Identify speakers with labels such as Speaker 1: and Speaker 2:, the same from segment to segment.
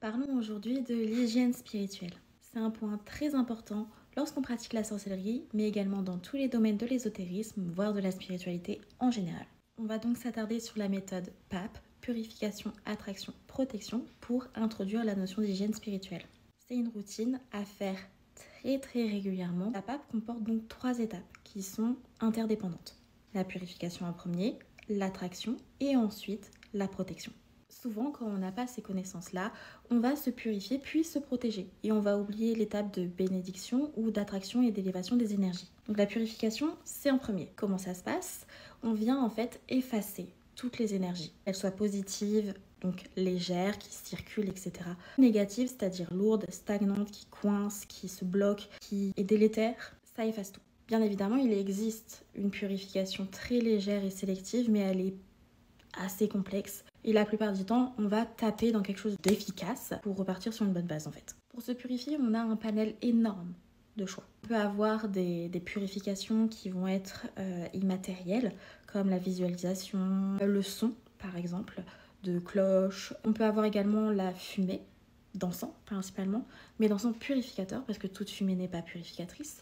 Speaker 1: Parlons aujourd'hui de l'hygiène spirituelle. C'est un point très important lorsqu'on pratique la sorcellerie, mais également dans tous les domaines de l'ésotérisme, voire de la spiritualité en général. On va donc s'attarder sur la méthode PAP, purification, attraction, protection, pour introduire la notion d'hygiène spirituelle. C'est une routine à faire très régulièrement. La PAP comporte donc 3 étapes qui sont interdépendantes. La purification en premier, l'attraction et ensuite la protection. Souvent, quand on n'a pas ces connaissances-là, on va se purifier puis se protéger. Et on va oublier l'étape de bénédiction ou d'attraction et d'élévation des énergies. Donc la purification, c'est en premier. Comment ça se passe? On vient en fait effacer toutes les énergies. Qu'elles soient positives, donc légères, qui circulent, etc. Négatives, c'est-à-dire lourdes, stagnantes, qui coincent, qui se bloquent, qui est délétère, ça efface tout. Bien évidemment, il existe une purification très légère et sélective, mais elle est assez complexe. Et la plupart du temps, on va taper dans quelque chose d'efficace pour repartir sur une bonne base en fait. Pour se purifier, on a un panel énorme de choix. On peut avoir des purifications qui vont être immatérielles, comme la visualisation, le son par exemple, de cloches. On peut avoir également la fumée, d'encens principalement, mais d'encens purificateur, parce que toute fumée n'est pas purificatrice.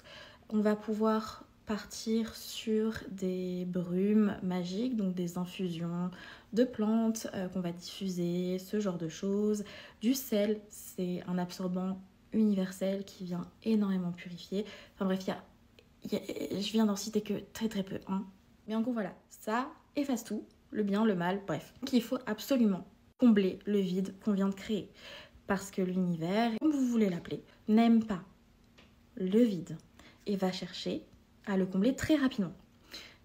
Speaker 1: On va pouvoir partir sur des brumes magiques, donc des infusions de plantes qu'on va diffuser, ce genre de choses. Du sel, c'est un absorbant universel qui vient énormément purifier. Enfin bref, je viens d'en citer que très peu. Mais en gros, voilà, ça efface tout, le bien, le mal, bref. Donc il faut absolument combler le vide qu'on vient de créer. Parce que l'univers, comme vous voulez l'appeler, n'aime pas le vide et va chercher à le combler très rapidement.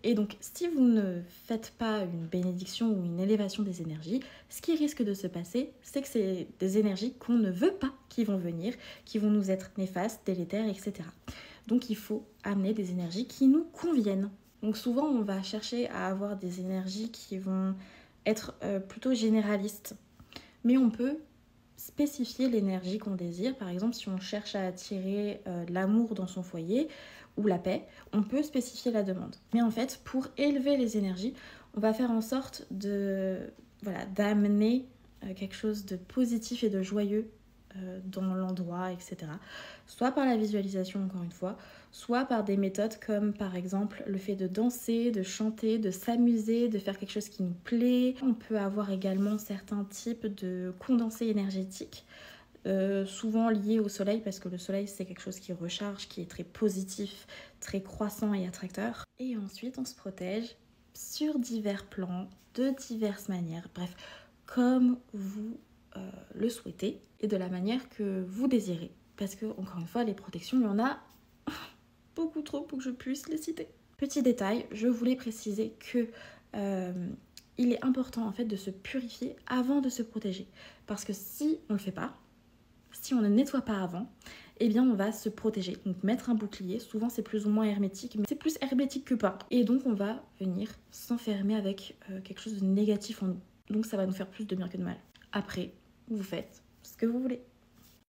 Speaker 1: Et donc, si vous ne faites pas une bénédiction ou une élévation des énergies, ce qui risque de se passer, c'est que c'est des énergies qu'on ne veut pas qui vont venir, qui vont nous être néfastes, délétères, etc. Donc, il faut amener des énergies qui nous conviennent. Donc, souvent, on va chercher à avoir des énergies qui vont être plutôt généralistes. Mais on peut spécifier l'énergie qu'on désire. Par exemple, si on cherche à attirer l'amour dans son foyer ou la paix, on peut spécifier la demande. Mais en fait, pour élever les énergies, on va faire en sorte d'amener quelque chose de positif et de joyeux dans l'endroit, etc. Soit par la visualisation, encore une fois, soit par des méthodes comme par exemple le fait de danser, de chanter, de s'amuser, de faire quelque chose qui nous plaît. On peut avoir également certains types de condensés énergétiques, souvent liés au soleil, parce que le soleil c'est quelque chose qui recharge, qui est très positif, très croissant et attracteur. Et ensuite on se protège sur divers plans, de diverses manières, bref, comme vous le souhaitez et de la manière que vous désirez. Parce que, encore une fois, les protections, il y en a beaucoup trop pour que je puisse les citer. Petit détail, je voulais préciser que il est important en fait de se purifier avant de se protéger. Parce que si on ne le fait pas, si on ne nettoie pas avant, eh bien on va se protéger. Donc mettre un bouclier, souvent c'est plus ou moins hermétique, mais c'est plus hermétique que pas. Et donc on va venir s'enfermer avec quelque chose de négatif en nous. Donc ça va nous faire plus de bien que de mal. Après, vous faites ce que vous voulez.